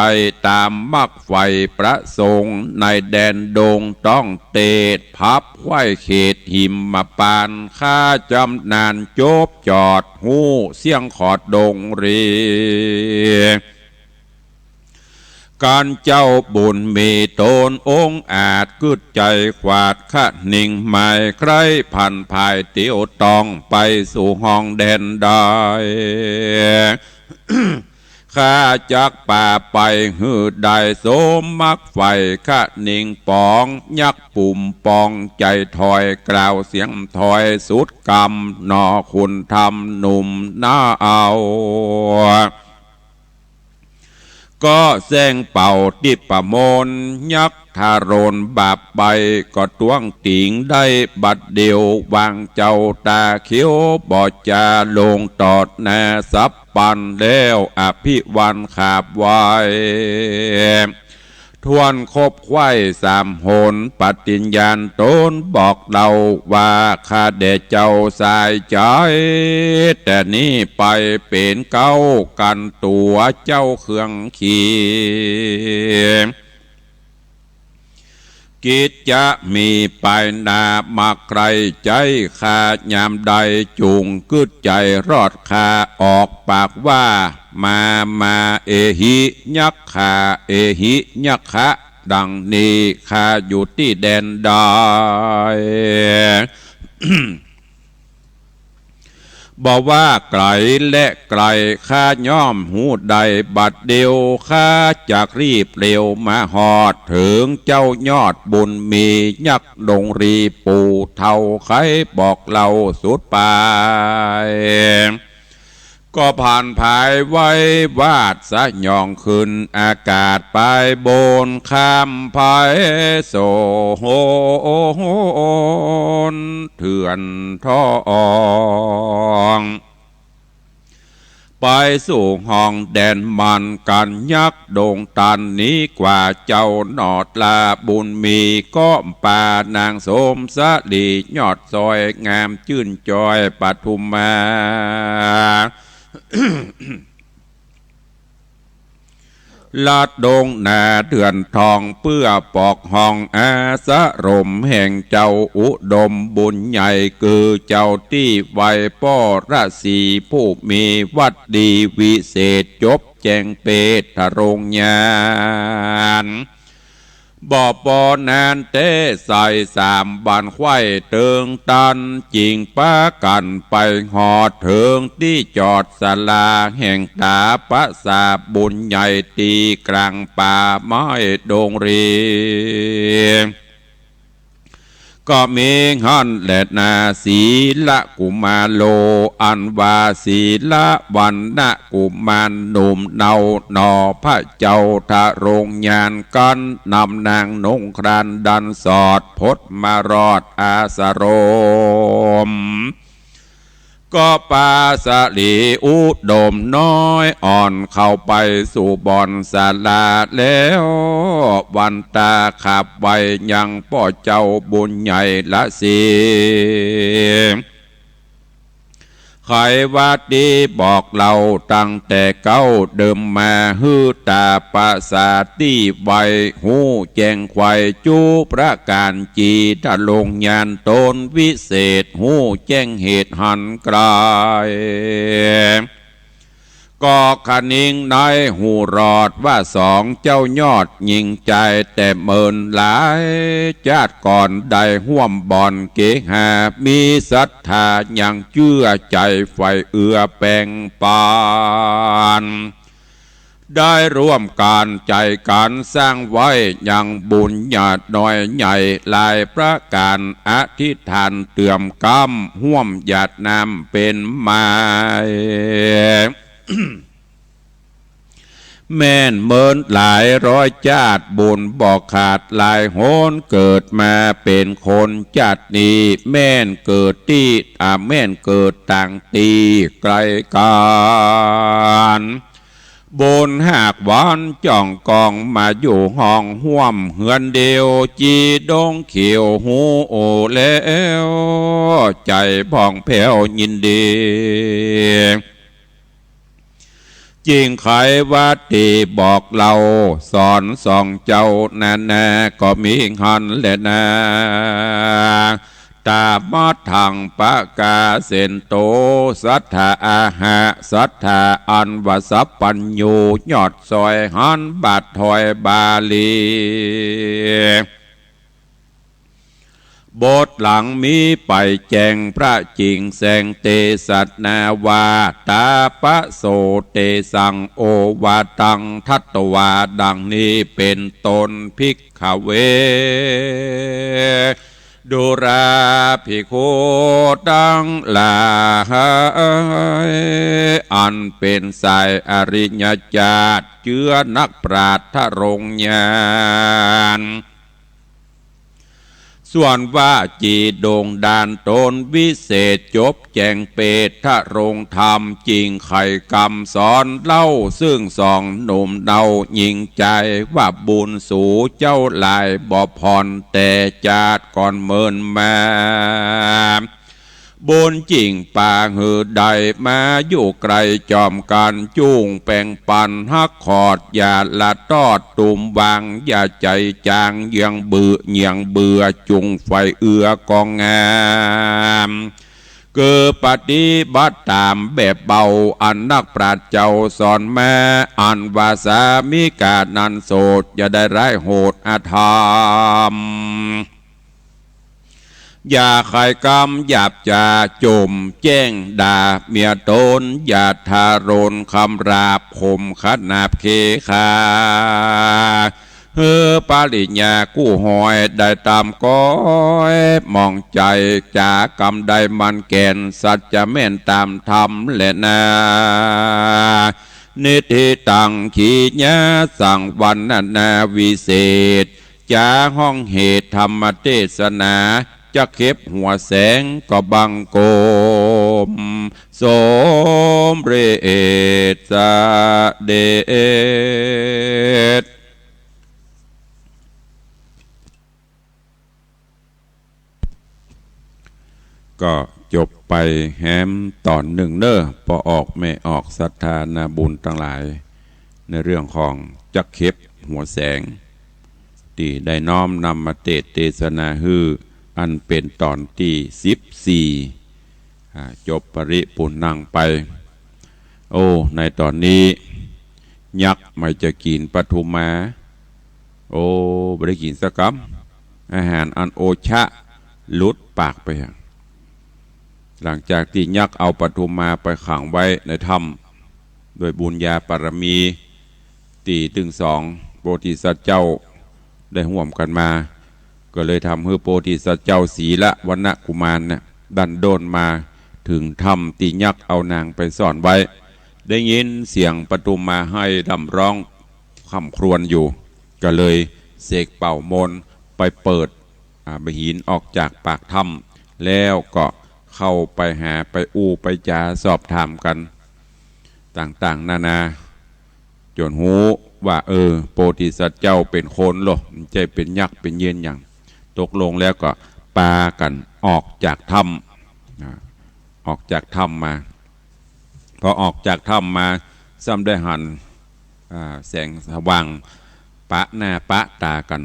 ตามมักไฟประสงค์ในแดนดงต้องเตดพับไว้เขตหิมมาปานข้าจำนานจบจอดหูเสียงขอดดงรีการเจ้าบุญมีตนองค์อาจกึดใจขวาดขะนิ่งหมายใครพันภายเตียวตองไปสู่ห้องแดนได้ข้าจักป่าไปหืดได้สมมักไฟขะนิ่งปองยักปุ่มปองใจถอยกล่าวเสียงถอยสุดกำนอคุณทำหนุ่มน่าเอาก็แซงเป่าติปะมนยักทารนบาปใบก็ต้วงติงได้บัดเดียววางเจ้าตาเขียวบอดจาลงตอดนาสับปันแล้วอภิวันขาบไว้ทวนคบไข่สามหนปฏิญญาณตนบอกเราว่าข้าแด่เจ้าสายใจแต่นี้ไปเป็นเก้ากันตัวเจ้าเครื่องขี่กิจจะมีไปนามาใครใจข้ายามใดจุงกึดใจรอดข้าออกปากว่ามาเอหิยักขาเอหิยักขะดังนี้ข้าอยู่ที่แดนใด บอกว่าไกลและไกลข้าย่อมหูใดบัดเดียวข้าจากรีบเร็วมาหอดถึงเจ้ายอดบุญมียักดงรีปู่เท่าใครบอกเราสุดไปก็ผ่านภายไว้วาดสะยองขึ้นอากาศไปบนข้ามภายโซโหนเถื่อนท้องไปสู่ห้องแดนมันกันยักโด่งตันนี้กว่าเจ้าหนอดลาบุญมีก้อมป่านางสมสะดียอดซอยงามชื่นจอยปทุมมาลาดดงนาเดือนทองเพื่อปอกห้องอาสะรมแห่งเจ้าอุดมบุญใหญ่คือเจ้าที่ไวป้อราศีผู้มีวัดดีวิเศษจบแจงเปตรงญาณ บ่อปอนานเต้ใส่สามบานไข่เติงตันจิงป้ากันไปหอดเถิงที่จอดศาลาแห่งตาปะสาบุญใหญ่ตีกลางป่าไม้ดงรีก็มีหันแลนาศีละกุมารโลอันวาศีละวันนะกุมารหนุ่มเนาหนอพระเจ้าทะรงยานกันนำนางนงครานดันสอดพดมารอดอาสรมก็ปาสลีอุดมน้อยอ่อนเข้าไปสู่บ่อนศาลาแล้ววันตาขับไว้ยังพ่อเจ้าบุญใหญ่ละสิใครว่าดีบอกเราตั้งแต่เก้าเดิมมาฮือตาปาสาตีไว้หูแจงควายจูประการจีทะลงยานตนวิเศษหูแจ้งเหตุหันกลายก็ขนิงในหูรอดว่าสองเจ้ายอดยิงใจแต่เมินหลายจาดก่อนได้ห่วมบ่อนเกหามีศรัทธาอย่างเชื่อใจไฟเอื้อแปงปานได้ร่วมการใจการสร้างไว้อย่างบุญญาติน้อยใหญ่หลายประการอธิษฐานเตื่อมกำห่วมหยาดน้ำเป็นไม้ แม่นเมินหลายร้อยจาดบุญบอกขาดหลายโหนเกิดมาเป็นคนจัดนี้แม่นเกิดที่แม่นเกิดต่างตีไกลกันบนหากวันจ่องกองมาอยู่ห้องห่วมเหือนเดียวจีดงเขียวหูโอแล้วใจผ่องแผ้วยินดีจริงใครว่าตีบอกเราสอนส่องเจ้านาก็มีหันแลนาตามาทังปะกาเสนโตสัทธาอาหะสัทธาอันวสัพปัญญูยอดซอยหันบาดถอยบาลีบทหลังมีไปแจงพระจิงแสงเตสัตนาวาตาปะโสเตสังโอวาตังทัตวาดังนี้เป็นตนภิกขเวดุราภิกขุตังลาอันเป็นสายอริยญาติเชื้อนักปราชญ์ทะรงญาณส่วนว่าจีโด่งดานตนวิเศษจบแจงเปตทะรงธรรมจริงไข่กรรมสอนเล่าซึ่งสองหนุ่มเดายิงใจว่าบุญสูเจ้าลายบ่พรแต่จาดก่อนเมินมาบุญจริงป่าหือใดมาอยู่ไกลจอมกันจุงแป่งปันฮักขอดอย่าละตอดตุ่มวางอย่าใจจางยังเบื่อจุงไฟเอือกองงามเกิดปฏิบัติตามแบบเบาอันนักปราชญ์เจ้าสอนแม่อันวาสามิกานันโสดอย่าได้ร้ายโหดอาธรรมอย่าขายกรรมหยาบจาจมแจ้งด่าเมียตนอย่าทารุณคำราบผมขนาบเคขาปาลิญญากู้หอยได้ตามก้อยมองใจจากรรมใดมันแก่นสัจจะแม่นตามธรรมและนานิธิตังขีญาสั่งวันนาวิเศษจาห้องเหตุธรรมเทศนาจะเข็บหัวแสงก็บังโกมสมเรศเดชก็จบไปแฮมตอนหนึ่งเนอพอออกไม่ออกศรัทธานาบุญทั้งหลายในเรื่องของจักเข็บหัวแสงที่ได้น้อมนำมาเทศนาฮืออันเป็นตอนที่14จบปริปุณังไปโอ้ในตอนนี้ยักษ์ไม่จะกินปทุมาโอ้ บ่ได้กินสักคำอาหารอันโอชะลุดปากไปหลังจากที่ยักษ์เอาปฐุมมาไปขังไว้ในถ้ำโดยบุญญาปารมีตีตึงสองโพธิสัตว์เจ้าได้ห่วมกันมาก็เลยทำให้โพธิสัตว์เจ้าศีละวรรณกุมารเนี่ยดันโดนมาถึงถ้ำตียักษ์เอานางไปซ่อนไว้ได้ยินเสียงปฐุมมาให้ดำร้องคำครวญอยู่ก็เลยเสกเป่ามนต์ไปเปิดบหินออกจากปากถ้ำแล้วก็เข้าไปหาไปอู้ไปจาสอบถามกันต่างๆนานาจนหูว่าโพธิสัตว์เจ้าเป็นคนหรอใจเป็นยักษ์เป็นเย็นอย่างตกลงแล้วก็ปากันออกจากถ้ำออกจากถ้ำมาพอออกจากถ้ำมาซ้ำได้หันแสงสว่างปะหน้าปะตากัน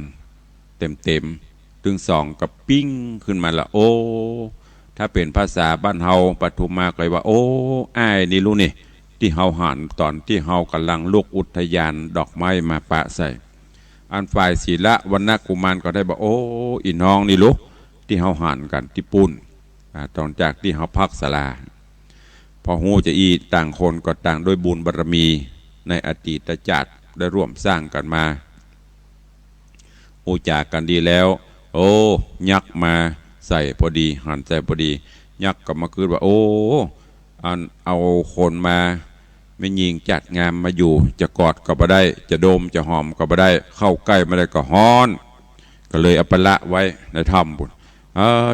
เต็มถึงสองกับปิ้งขึ้นมาละโอ้ถ้าเป็นภาษาบ้านเฮาปฐุมมาก็ว่าโอ้อ้ายนี่รู้นี่ที่เฮาหันตอนที่เฮากำลังลุกอุทยานดอกไม้มาปะใส่อันฝ่ายศีละวรรณกุมารก็ได้บอกโอ้อีน้องนี่รู้ที่เฮาหันกันที่ปุ่นตอนจากที่เฮาพักศาลาพอหูจะอีต่างคนก็ต่างด้วยบุญบารมีในอดีตชาติได้ร่วมสร้างกันมาอูจากกันดีแล้วโอ้ยักษ์มาใส่พอดีหันใส่พอดียักษ์ก็มาคืนว่าโอ้เอาคนมาไม่ยิงจัดงามมาอยู่จะกอดก็บ่ได้จะโดมจะหอมก็บ่ได้เข้าใกล้ไม่ได้ก็ฮ้อนก็เลยเอาไปละไว้ในถ้ำบุญ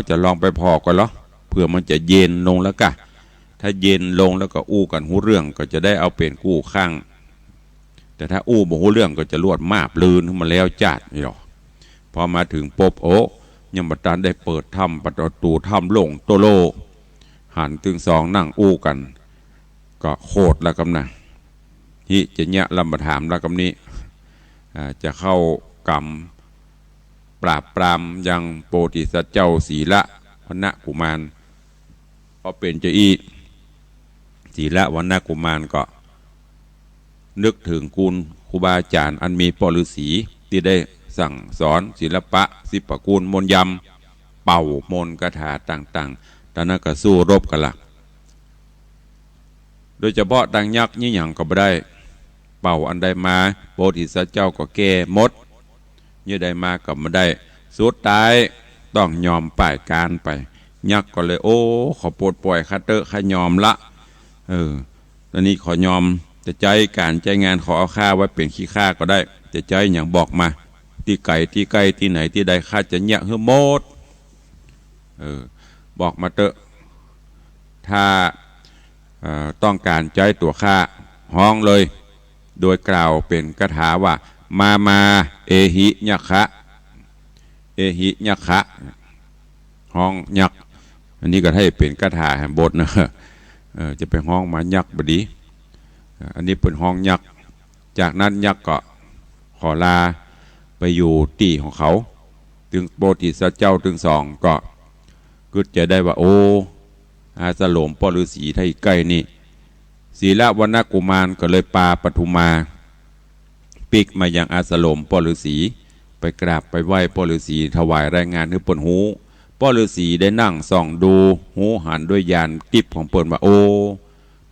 จะลองไปพอกันเหรอเพื่อมันจะเย็นลงแล้วกะถ้าเย็นลงแล้วก็อู้กันหูเรื่องก็จะได้เอาเป็นกู้ข้างแต่ถ้าอู้บ่หูเรื่องก็จะลวดมาบลืนขึ้นมาแล้วจัดนี่หรอพอมาถึงปบโอ้ยังบัดนั้นได้เปิดถ้ำประตูถ้ำลงโตโลหันถึงสองนั่งอู้กันก็โคตรแล้วกำนะฮิจะเนี้ยลำบถามแล้วกำนี้จะเข้ากรรมปราบปรามยังโพธิสัตว์เจ้าศีละวรรณกุมารพอเป็นเจ้าอีศีละวรรณกุมารก็นึกถึงคุณครูบาอาจารย์อันมีปฤษีที่ได้สั่งสอนศิลปะศิลปกูลมนต์ยำเป่ามนต์คาถาต่างๆตอนนั้นก็สู้รบกันละโดยเฉพาะดังยักษ์นี่อย่างก็ไม่ได้เป่าอันใดมาโพธิสัตว์เจ้าก็แก้มดนี่ใดมาก็ไม่ได้สุดท้ายต้องยอมป่ายการไปยักษ์ก็เลยโอ้ขอโปรดปล่อยข้าเตอะข้ายอมละตอนนี้ขอยอมจะใจการใจงานขอเอาข้าไว้เป็นขี้ข้าก็ได้จะใจอย่างบอกมาที่ไก่ที่ใกล้ที่ไหนที่ใดข้าจะเนี้ยเฮือโมดบอกมาเตอะถ้าต้องการใจตัวข้าห้องเลยโดยกล่าวเป็นคาถาว่ามาเอหิยักขะเอหิยักขะห้องยักษ์อันนี้ก็ให้เป็นคาถาแห่งบทนะจะไปห้องมายักษ์บดีอันนี้เป็นห้องยักษ์จากนั้นยักษ์ก็ขอลาไปอยู่ตีของเขาถึงโพธิสัตว์เจ้าถึงสองก็จะได้ว่าโอ้อาสโลมปฤษีไทยใกล้นี่ศีละวรรณกุมารก็เลยปาปฐุมาปิกมาอย่างอาสโลมปฤษีไปกราบไปไหว้ปฤษีถวายรายงานให้ปนหูปฤษีได้นั่งส่องดูหูหันด้วยยานติบของเปิ่นว่าโอ้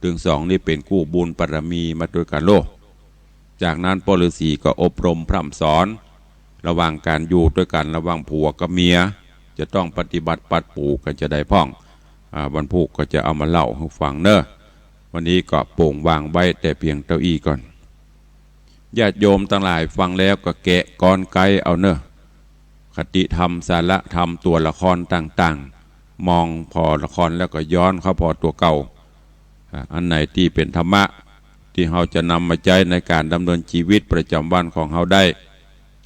ถึงสองนี่เป็นกู้บุญปรมีมาโดยกันโลกจากนั้นปฤษีก็อบรมพร่ำสอนระหว่างการอยู่ด้วยกันระหว่างผัวกับเมียจะต้องปฏิบัติปัดปูกันจะได้พ่องวันพุธก็จะเอามาเล่าให้ฟังเนอะวันนี้ก็โป่งวางไว้แต่เพียงเก้าอี้ก่อนญาติโยมทั้งหลายฟังแล้วก็แกะกรไกเอาเนอะคติธรรมสาระธรรมตัวละครต่างๆมองพอละครแล้วก็ย้อนเข้าพอตัวเก่าอันไหนที่เป็นธรรมะที่เราจะนำมาใช้ในการดำเนินชีวิตประจำวันของเราได้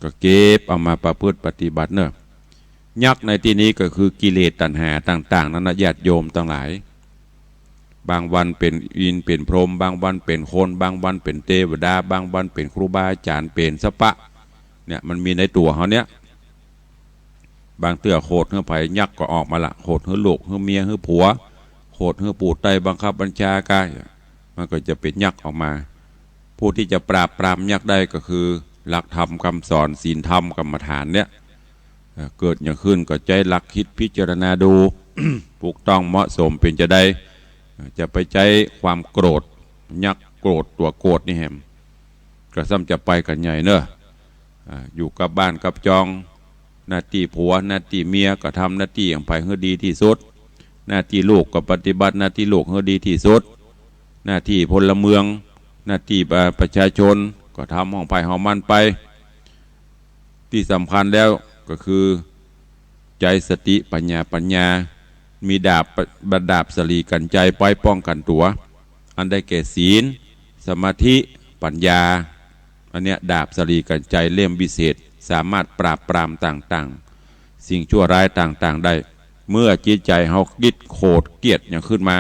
ก็เก็บเอามาประพฤติปฏิบัติเนอะยักษ์ในที่นี้ก็คือกิเลสตัณหาต่างๆนั้นนะญาติโยมทั้งหลายบางวันเป็นอินเป็นพรหมบางวันเป็นคนบางวันเป็นเทวดาบางวันเป็นครูบาอาจารย์เป็นสปะเนี่ยมันมีในตัวเขาเนี้ยบางเตื้อโคตรเฮือไผ่ยักษ์ก็ออกมาละโคตรเฮือลูกเฮือเมียเฮือผัวโคตรเฮือปู่ไตบังคับบัญชากายมันก็จะเป็นยักษ์ออกมาผู้ที่จะปราบปรามยักษ์ได้ก็คือ หลักธรรมคำสอนศีลธรรมกรรมฐานเนี่ยเกิดอย่างขึ้นก็ใจหลักคิดพิจารณาดู ถูกต้องเหมาะสมเป็นจะได้จะไปใจความโกรธยักโกรธตัวโกรธนี่แหมก็ซ้ำจะไปกันใหญ่เนอะอยู่กับบ้านกับจองหน้าที่ผัวหน้าที่เมียก็ทำหน้าที่อย่างไปให้ดีที่สุดหน้าที่ลูกก็ปฏิบัติหน้าที่ลูกให้ดีที่สุดหน้าที่พลเมืองหน้าที่ประชาชนก็ทำห้องไปห้องมันไปที่สำคัญแล้วก็คือใจสติปัญญามีดาบบรรดาบสลีกันใจปล่อยป้องกันตัวอันได้แก่ศีลสมาธิปัญญาอันเนี้ยดาบสลีกันใจเล่มวิเศษสามารถปราบปรามต่างๆสิ่งชั่วร้ายต่างๆได้เมื่อจิตใจเฮาคิดโกรธเกลียดอย่างขึ้นมา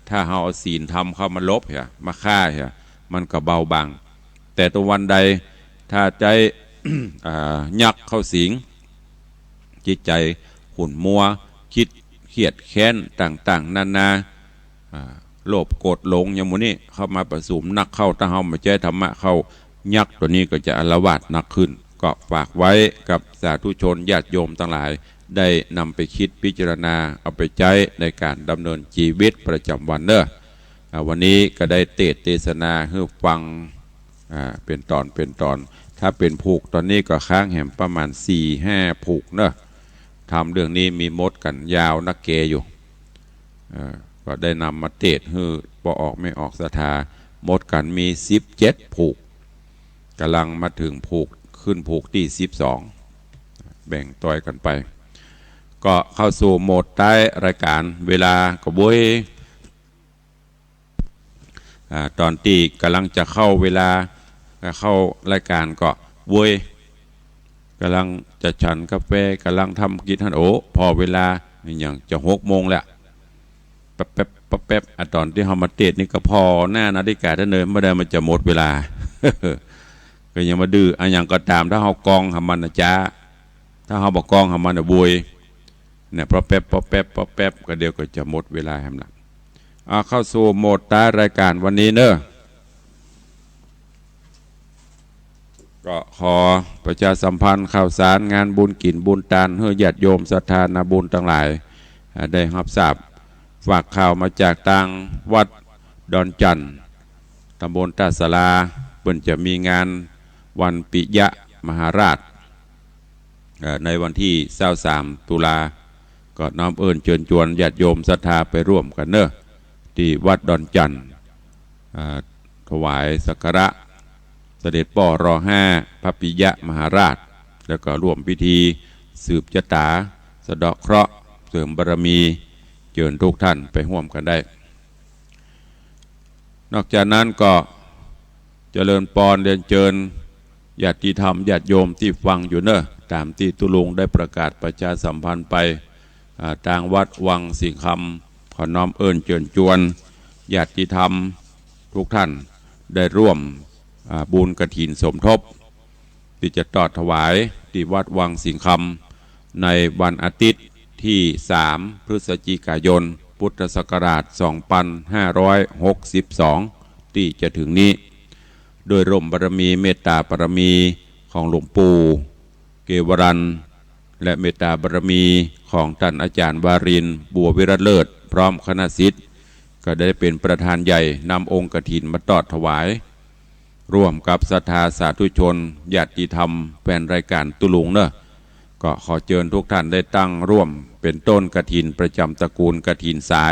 ถ้าเฮาเอาศีลธรรมเข้ามาลบเหรอมาฆ่าเหรอมันก็เบาบางแต่ตัววันใดถ้าใจ ยักเข้าสิงจิตใจขุ่นมัวคิดเครียดแค้นต่างๆนานาโลภโกรธหลงอย่างมูนี้เข้ามาประสุมนักเข้าถ้าเฮามาใจธรรมะเข้ายักตัวนี้ก็จะอาละวาดหนักขึ้นก็ฝากไว้กับสาธุชนญาติโยมทั้งหลายได้นำไปคิดพิจารณาเอาไปใช้ในการดำเนินชีวิตประจำวันเนอะวันนี้ก็ได้เทศนาให้ฟังเป็นตอนถ้าเป็นผูกตอนนี้ก็ค้างแหมประมาณ 4-5 ผูกเนอะทำเรื่องนี้มีมดกันยาวนักเกอยู่ก็ได้นำมาเทศให้พอออกไม่ออกศรัทธามดกันมี17ผูกกำลังมาถึงผูกขึ้นผูกที่12แบ่งต่อยกันไปก็เข้าสู่โหมดใต้รายการเวลาก็บุ้ยตอนที่กำลังจะเข้าเวลาเข้ารายการก็บุ้ยกำลังจะฉันกาแฟกำลังทำกินฮันโอพอเวลาอย่างจะ6 โมงแล้วแป๊บตอนที่เฮามาเทศนี่ก็พอหน้านาฬิกาท่านเนินไม่ได้มันจะหมดเวลา ก็ยังมาดื้ออย่างก็ตามถ้าเฮากองหามันนะจ้าถ้าเฮาบอกกองหามันนะบุยเนี่ยพอแป๊บก็เดี๋ยวก็จะหมดเวลาแฮมละเข้าสู่โหมดตารายการวันนี้เนอะก็ขอประชาสัมพันธ์ข่าวสารงานบุญกินบุญทานให้ญาติโยมศรัทธานาบุญทั้งหลายได้รับทราบฝากข่าวมาจากทางวัดดอนจันทร์ตำบลตาสลาเพิ่นจะมีงานวันปิยะมหาราชในวันที่23 ตุลาก็น้อมเอิญเชิญชวนญาติโยมศรัทธาไปร่วมกันเนอะที่วัดดอนจันทร์ถวายสักการะเสด็จป่อร5พระปิยะมหาราชแล้วก็ร่วมพิธีสืบชะตาสะเดาะเคราะห์เสริมบารมีเชิญทุกท่านไปร่วมกันได้นอกจากนั้นก็เจริญพรเรียนเชิญญาติธรรมญาติโยมที่ฟังอยู่เนอะตามที่ตุลุงได้ประกาศประชาสัมพันธ์ไปทางวัดวังสิงคำขอน้อมเอิญเชิญชวนญาติธรรมทุกท่านได้ร่วมบุญกฐินสมทบที่จะทอดถวายที่วัดวังสิงคำในวันอาทิตย์ที่3 พฤศจิกายนพุทธศักราช 2562 ที่จะถึงนี้โดยร่มบารมีเมตตาบารมีของหลวงปู่เกวรันและเมตตาบารมีของท่านอาจารย์วารินบัววิรัตเลิศพร้อมคณะศิษย์ก็ได้เป็นประธานใหญ่นำองค์กฐินมาทอดถวายร่วมกับศรัทธาสาธุชนญาติธรรมแฟนรายการตุลุงเนอะก็ขอเชิญทุกท่านได้ตั้งร่วมเป็นต้นกฐินประจำตระกูลกฐินสา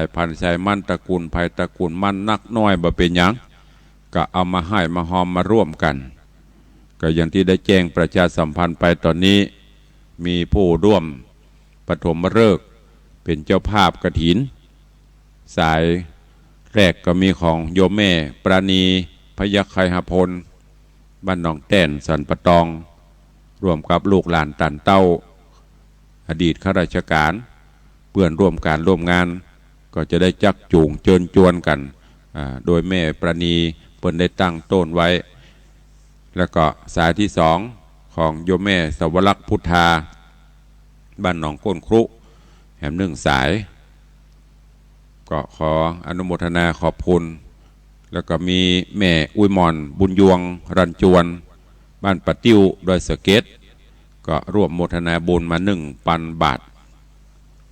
ยพันธุ์สายมั่นตระกูลภัยตระกูลมั่นนักน้อยบ่เป็นหยังก็เอามาให้มาหอมมาร่วมกันก็อย่างที่ได้แจ้งประชาสัมพันธ์ไปตอนนี้มีผู้ร่วมปฐมฤกษ์เป็นเจ้าภาพกฐินสายแรกก็มีของโยมแม่ปราณีพยัคฆหพลบ้านหนองแต้นสันปะตองร่วมกับลูกหลานตันเต้าอดีตข้าราชการเพื่อนร่วมการร่วมงานก็จะได้จักจูงเชิญชวนกันโดยแม่ปราณีเพิ่นได้ตั้งต้นไว้แล้วก็สายที่2ของโยมแม่สวรักษ์พุทธาบ้านหนองก้นครุแหม1 สายก็ขออนุโมทนาขอบคุณแล้วก็มีแม่อุ้ยมอนบุญยวงรันจวน บ้านปะติ้วดอยสะเก็ดก็ร่วมโมทนาบุญมา1,000 บาท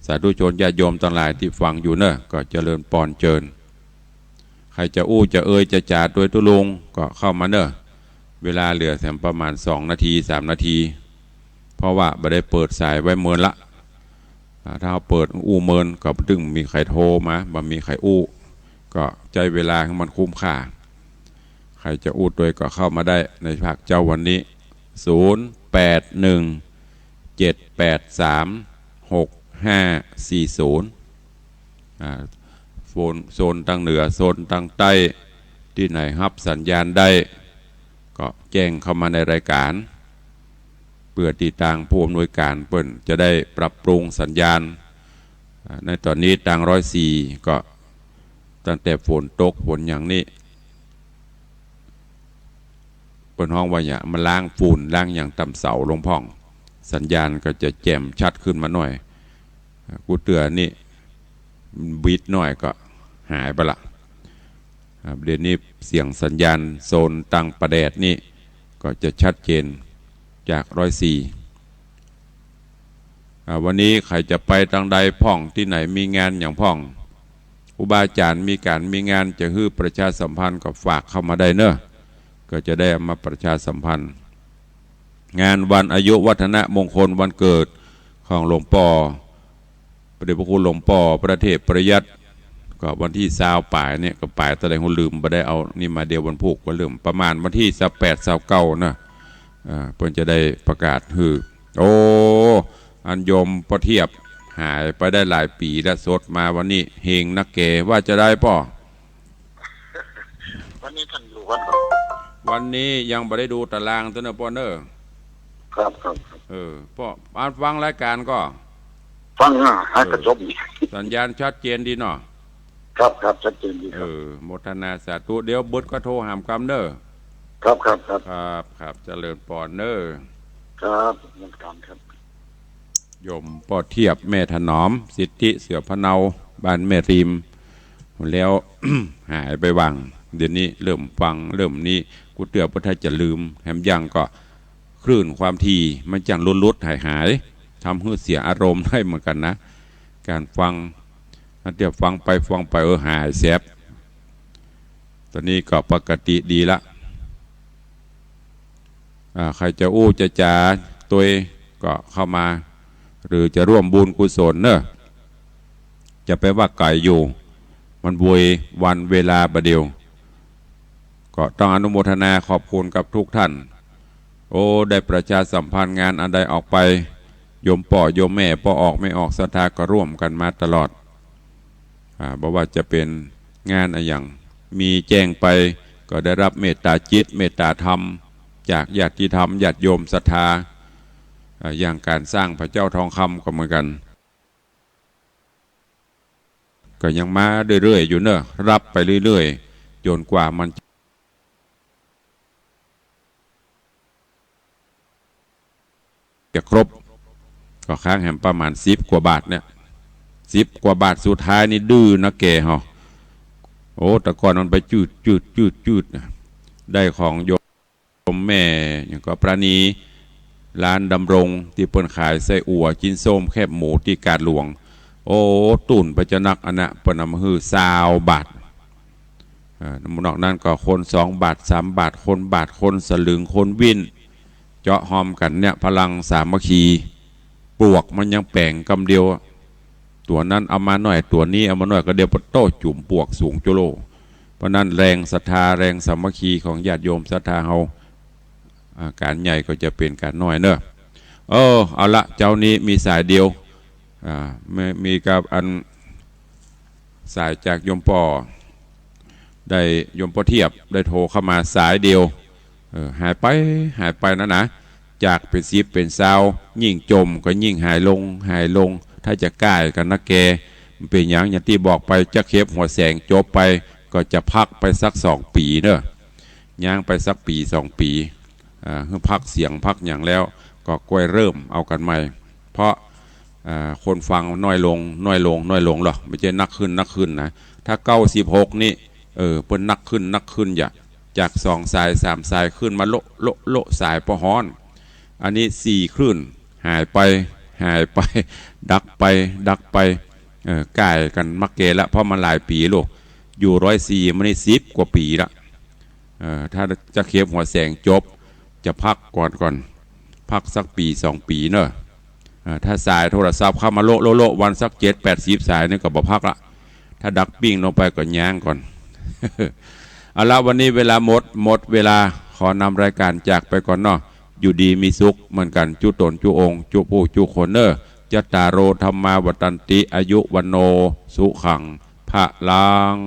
สาธุชนญาติโยมทั้งหลายที่ฟังอยู่เนอะก็เจริญปอนเจิญใครจะอู้จะเอ่ยจะจ่าโดยตุลุงก็เข้ามาเนอะเวลาเหลือแถมประมาณ2 นาที3 นาทีเพราะว่าไม่ได้เปิดสายไว้เมินละถ้าเราเปิดอู้เมินก็ดึงมีใครโทรมาบ่มีใครอู้ก็ใจเวลาให้มันคุ้มค่าใครจะอู้ด้วยก็เข้ามาได้ในภาคเจ้าวันนี้0817836540โซนทางเหนือโซนทางใต้ที่ไหนรับสัญญาณได้ก็แจ้งเข้ามาในรายการเพื่อติดตามผู้อำนวยการเปิ้นจะได้ปรับปรุงสัญญาณในตอนนี้ทาง104ก็ตั้งแต่ฝนตกฝนอย่างนี้เปิ้นห้องว่าอย่างมาล้างฝุ่นล้างอย่างต่ำเสาลงพ่องสัญญาณก็จะแจ่มชัดขึ้นมาหน่อยกูเตือนนี่บิดหน่อยก็หายไปละเดี๋ยวนี้เสียงสัญญาณโซนตังประแดดนี่ก็จะชัดเจนจาก104วันนี้ใครจะไปทางใดพ่องที่ไหนมีงานอย่างพ่องอุบาจารย์มีงานจะฮื้อประชาสัมพันธ์ก็ฝากเข้ามาได้เนอะก็จะได้มาประชาสัมพันธ์งานวันอายุวัฒนมงคลวันเกิดของหลวงพ่อพระเดชพระคุณหลวงพ่อประเทศประยัติก็วันที่20ป่ายเนี่ยก็ป่ายตะไดหุ่นลืมไม่ได้เอานี่มาเดียววันพุกวันลืมประมาณวันที่28-29นะเพื่อนจะได้ประกาศฮือโอ้อันโยมพอเทียบหายไปได้หลายปีแล้วสดมาวันนี้เฮงนักเกว่าจะได้ป่อวันนี้ท่านอยู่วัดวันนี้ยังไม่ได้ดูตารางตัวเนอป่อเนอครับป่ออ่านฟังรายการก็ฟังให้กระจบสัญญาณชัดเจนดีเนาะครับชัดเจนดีครับโมทนาสาธุเดี๋ยวบุตรก็โทรหามคำเนอครับเจริญปอนเนอครับเหมือนกันครับโยมปอเทียบแม่ถนอมสิทธิเสือพะเนาบ้านแม่ริมแล้ว หายไปวังเดี๋ยวนี้เริ่มฟังเริ่มนี้กูเตือนพุทธจะลืมแถมยังก็คลื่นความทีมันจังลุดหายทำให้เสียอารมณ์ได้เหมือนกันนะการฟังเดี๋ยวฟังไปหายแสบตอนนี้ก็ปกติดีละใครจะอู้จะจ่าตัวก็เข้ามาหรือจะร่วมบุญกุศลเนอะจะไปว่าไก่อยู่มันบุยวันเวลาประเดียวก็ต้องอนุโมทนาขอบคุณกับทุกท่านโอ้ได้ประชาสัมพันธ์งานอันใดออกไปโยมป่อโยมแม่ป่อออกไม่ออกศรัทธาก็ร่วมกันมาตลอดบอกว่าจะเป็นงานอะไรอย่างมีแจ้งไปก็ได้รับเมตตาจิตเมตตาธรรมจากญาติธรรมญาติโยมศรัทธาอย่างการสร้างพระเจ้าทองคำก็เหมือนกันก็ยังมาเรื่อยๆอยู่เนอะรับไปเรื่อยๆจนกว่ามันจะครบก็ค้างแหมประมาณ10 กว่าบาทเนี่ย10 กว่าบาทสุดท้ายนี่ดื้อนะแกเหรอโอ้แต่ก่อนมันไปจืดได้ของโยมแม่อย่างก็ปราณีร้านดำรงที่เปิ้นขายไส้อั่วกินส้มแคบหมูที่กาดหลวงโอ้ตุ่นไปจะนักอันนะเปิ้นนำฮือ20 บาทนอกนั้นก็คน2 บาท3 บาทคนบาทคนสลึงคนวินเจาะหอมกันเนี่ยพลังสามัคคีปลวกมันยังแปลงกำเดียวตัวนั้นเอามาหน่อยตัวนี้เอามาหน่อยก็เดียวโต้จุ่มปวกสูงโจโลเพราะนั้นแรงศรัทธาแรงสามัคคีของญาติโยมศรัทธาเฮาการใหญ่ก็จะเป็นการน้อยเนอะเอาละเจ้านี้มีสายเดียวมีกับอันสายจากโยมป่อได้โยมป่อเทียบได้โทรเข้ามาสายเดียวหายไปนะจากเป็น10เป็น20ยิ่งจมก็ยิ่งหายลงถ้าจะใกล้กันนะแกเป็นอย่างที่บอกไปจะเคบหัวแสงจบไปก็จะพักไปสัก2 ปีเนอะย่างไปสักปี2 ปีพักเสียงพักอย่างแล้วก็ค่อยเริ่มเอากันใหม่เพราะคนฟังน้อยลงหรอไม่ใช่นักขึ้นนะถ้า96นี่เพิ่นนักขึ้นอย่า จาก2 สาย 3 สายขึ้นมาโละสายปะฮ้อนอันนี้4 คลื่นหายไปดักไปก่ายกันมักเกละเพราะมันหลายปีลูกอยู่104มันนี่10 กว่าปีละถ้าจะเคลียร์หัวแสงจบจะพักก่อนพักสักปี 2 ปีเนอะถ้าสายโทรศัพท์เข้ามาโละวันสัก7-80 สายนี่ก็บ่พักละถ้าดักปิ้งลงไปก็ย่างก่อน เอาละวันนี้เวลาหมดเวลาขอนำรายการจากไปก่อนเนาะอยู่ดีมีสุขเหมือนกันจุตนจุองค์จุผู้จุคนเนอจัตตารโอธรรมาวัตันติอายุวันโนสุขังพะลัง